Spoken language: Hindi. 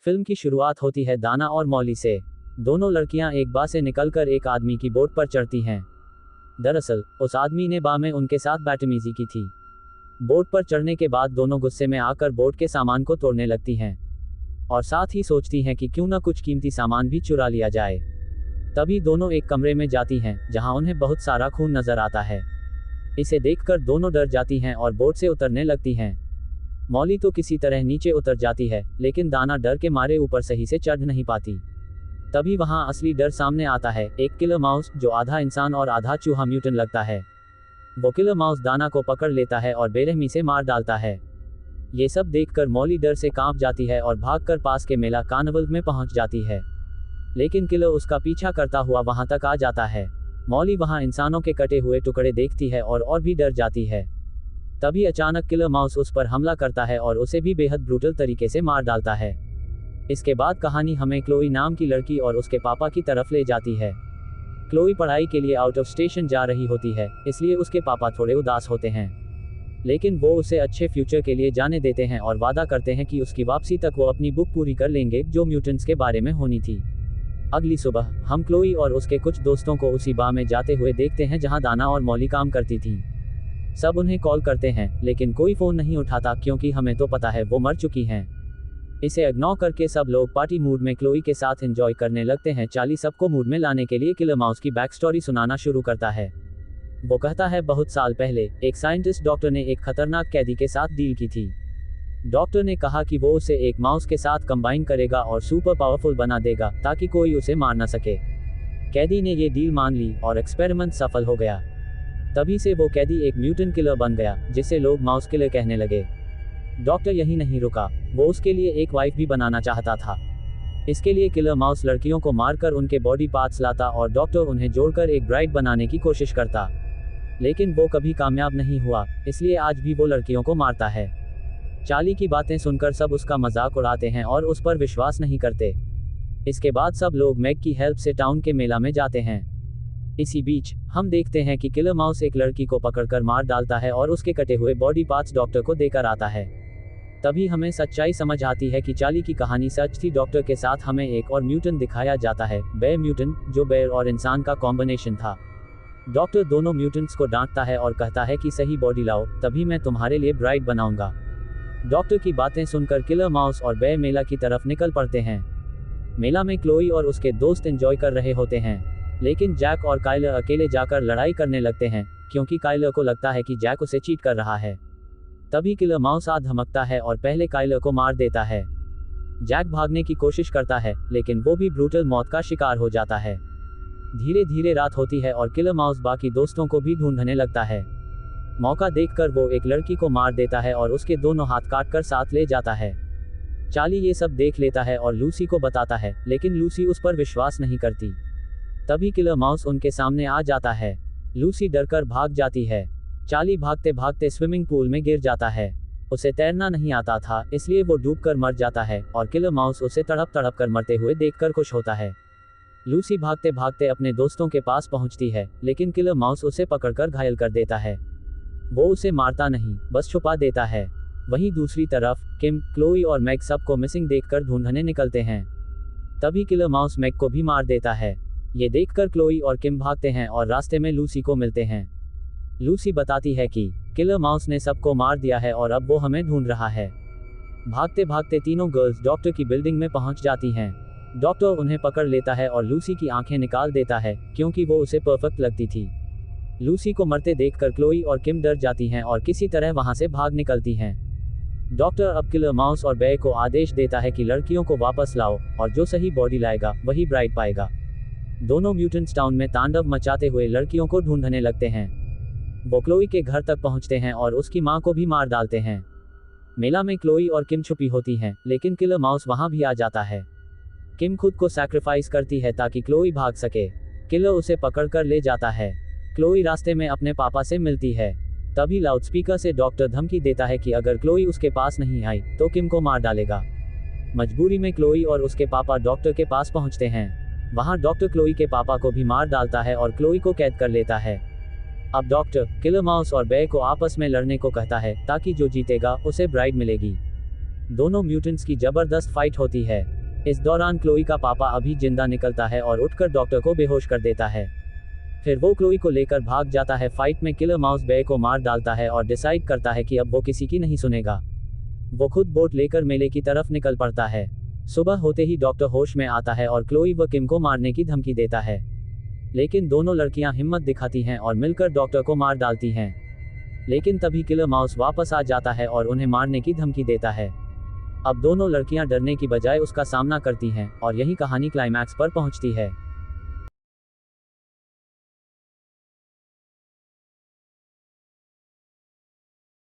फिल्म की शुरुआत होती है दाना और मॉली से। दोनों लड़कियां एक बार से निकलकर एक आदमी की बोट पर चढ़ती हैं। दरअसल उस आदमी ने बार में उनके साथ बदतमीजी की थी। बोट पर चढ़ने के बाद दोनों गुस्से में आकर बोट के सामान को तोड़ने लगती हैं और साथ ही सोचती हैं कि क्यों ना कुछ कीमती सामान भी चुरा लिया जाए। तभी दोनों एक कमरे में जाती हैं जहां उन्हें बहुत सारा खून नजर आता है। इसे देखकर दोनों डर जाती हैं और बोट से उतरने लगती हैं। मॉली तो किसी तरह नीचे उतर जाती है, लेकिन दाना डर के मारे ऊपर सही से चढ़ नहीं पाती। तभी वहां असली डर सामने आता है, एक किलर माउस जो आधा इंसान और आधा चूहा म्यूटेंट लगता है। वो किलर माउस दाना को पकड़ लेता है और बेरहमी से मार डालता है। ये सब देखकर मॉली डर से कांप जाती है और भागकर पास के मेला कार्निवल में पहुंच जाती है, लेकिन किलर उसका पीछा करता हुआ वहां तक आ जाता है। मॉली वहां इंसानों के कटे हुए टुकड़े देखती है और भी डर जाती है। तभी अचानक किलर माउस उस पर हमला करता है और उसे भी बेहद ब्रूटल तरीके से मार डालता है। इसके बाद कहानी हमें क्लोई नाम की लड़की और उसके पापा की तरफ ले जाती है। क्लोई पढ़ाई के लिए आउट ऑफ स्टेशन जा रही होती है, इसलिए उसके पापा थोड़े उदास होते हैं, लेकिन वो उसे अच्छे फ्यूचर के लिए जाने देते हैं और वादा करते हैं कि उसकी वापसी तक वो अपनी बुक पूरी कर लेंगे जो म्यूटेंट्स के बारे में होनी थी। अगली सुबह हम क्लोई और उसके कुछ दोस्तों को उसी बार में जाते हुए देखते हैं जहां दाना और मॉली काम करती थी। सब उन्हें कॉल करते हैं, लेकिन कोई फोन नहीं उठाता क्योंकि हमें तो पता है वो मर चुकी हैं। इसे इग्नोर करके सब लोग पार्टी मूड में क्लोई के साथ एंजॉय करने लगते हैं। चार्ली सबको मूड में लाने के लिए किलर माउस की बैक स्टोरी सुनाना शुरू करता है। वो कहता है, बहुत साल पहले एक साइंटिस्ट डॉक्टर ने एक खतरनाक कैदी के साथ डील की थी। डॉक्टर ने कहा कि वो उसे एक माउस के साथ कंबाइन करेगा और सुपर पावरफुल बना देगा ताकि कोई उसे मार न सके। कैदी ने ये डील मान ली और एक्सपेरिमेंट सफल हो गया। तभी से वो कैदी एक म्यूटेंट किलर बन गया, जिसे लोग माउस किलर कहने लगे। डॉक्टर यही नहीं रुका, वो उसके लिए एक वाइफ भी बनाना चाहता था। इसके लिए किलर माउस लड़कियों को मारकर उनके बॉडी पार्ट्स लाता और डॉक्टर उन्हें जोड़कर एक ब्राइड बनाने की कोशिश करता, लेकिन वो कभी कामयाब नहीं हुआ, इसलिए आज भी वो लड़कियों को मारता है। चार्ली की बातें सुनकर सब उसका मजाक उड़ाते हैं और उस पर विश्वास नहीं करते। इसके बाद सब लोग मैग की हेल्प से टाउन के मेला में जाते हैं। इसी बीच हम देखते हैं कि किलर माउस एक लड़की को पकड़कर मार डालता है और उसके कटे हुए बॉडी पार्ट्स डॉक्टर को देकर आता है। तभी हमें सच्चाई समझ आती है कि चार्ली की कहानी सच थी। डॉक्टर के साथ हमें एक और म्यूटेंट दिखाया जाता है, बेयर म्यूटेंट, जो बेयर और इंसान का कॉम्बिनेशन था। डॉक्टर दोनों म्यूटेंट्स को डांटता है और कहता है कि सही बॉडी लाओ, तभी मैं तुम्हारे लिए ब्राइड बनाऊंगा। डॉक्टर की बातें सुनकर किलर माउस और बेयर मेला की तरफ निकल पड़ते हैं। मेला में क्लोई और उसके दोस्त एंजॉय कर रहे होते हैं, लेकिन जैक और काइलर अकेले जाकर लड़ाई करने लगते हैं क्योंकि काइलर को लगता है कि जैक उसे चीट कर रहा है। तभी किलर माउस आ धमकता है और पहले काइलर को मार देता है। जैक भागने की कोशिश करता है, लेकिन वो भी ब्रूटल मौत का शिकार हो जाता है। धीरे धीरे रात होती है और किलर माउस बाकी दोस्तों को भी ढूंढने लगता है। मौका देखकर वो एक लड़की को मार देता है और उसके दोनों हाथ काटकर साथ ले जाता है। चार्ली ये सब देख लेता है और लूसी को बताता है, लेकिन लूसी उस पर विश्वास नहीं करती। तभी किलर माउस उनके सामने आ जाता है। लूसी डरकर भाग जाती है। चार्ली भागते भागते स्विमिंग पूल में गिर जाता है। उसे तैरना नहीं आता था, इसलिए वो डूबकर मर जाता है और किलर माउस उसे तड़प तड़प कर मरते हुए देखकर खुश होता है। लूसी भागते भागते अपने दोस्तों के पास पहुंचती है, लेकिन किलर माउस उसे पकड़कर घायल कर देता है। वो उसे मारता नहीं, बस छुपा देता है। वहीं दूसरी तरफ किम, क्लोई और मैग सबको मिसिंग देखकर ढूंढने निकलते हैं। तभी किलर माउस मैग को भी मार देता है। ये देखकर क्लोई और किम भागते हैं और रास्ते में लूसी को मिलते हैं। लूसी बताती है कि किलर माउस ने सबको मार दिया है और अब वो हमें ढूंढ रहा है। भागते भागते तीनों गर्ल्स डॉक्टर की बिल्डिंग में पहुंच जाती हैं। डॉक्टर उन्हें पकड़ लेता है और लूसी की आंखें निकाल देता है क्योंकि वो उसे परफेक्ट लगती थी। लूसी को मरते देखकर क्लोई और किम डर जाती हैं और किसी तरह वहां से भाग निकलती हैं। डॉक्टर अब किलर माउस और बेयर को आदेश देता है कि लड़कियों को वापस लाओ और जो सही बॉडी लाएगा वही ब्राइड पाएगा। दोनों म्यूटेंट्स टाउन में तांडव मचाते हुए लड़कियों को ढूंढने लगते हैं। वो क्लोई के घर तक पहुंचते हैं और उसकी मां को भी मार डालते हैं। मेला में क्लोई और किम छुपी होती हैं, लेकिन किलर माउस वहां भी आ जाता है। किम खुद को सैक्रिफाइस करती है ताकि क्लोई भाग सके। किलर उसे पकड़कर ले जाता है। क्लोई रास्ते में अपने पापा से मिलती है। तभी लाउडस्पीकर से डॉक्टर धमकी देता है कि अगर क्लोई उसके पास नहीं आई तो किम को मार डालेगा। मजबूरी में क्लोई और उसके पापा डॉक्टर के पास पहुंचते हैं। वहां डॉक्टर क्लोई के पापा को भी मार डालता है और क्लोई को कैद कर लेता है। अब डॉक्टर किलर माउस और बेयर को आपस में लड़ने को कहता है ताकि जो जीतेगा उसे ब्राइड मिलेगी। दोनों म्यूटेंट्स की जबरदस्त फाइट होती है। इस दौरान क्लोई का पापा अभी जिंदा निकलता है और उठकर डॉक्टर को बेहोश कर देता है। फिर वो क्लोई को लेकर भाग जाता है। फाइट में किलर माउस बेयर को मार डालता है और डिसाइड करता है कि अब वो किसी की नहीं सुनेगा। वो खुद बोट लेकर मेले की तरफ निकल पड़ता है। सुबह होते ही डॉक्टर होश में आता है और क्लोई व किम को मारने की धमकी देता है, लेकिन दोनों लड़कियां हिम्मत दिखाती हैं और मिलकर डॉक्टर को मार डालती हैं। लेकिन तभी किलर माउस वापस आ जाता है और उन्हें मारने की धमकी देता है। अब दोनों लड़कियां डरने की बजाय उसका सामना करती हैं और यही कहानी क्लाइमैक्स पर पहुंचती है।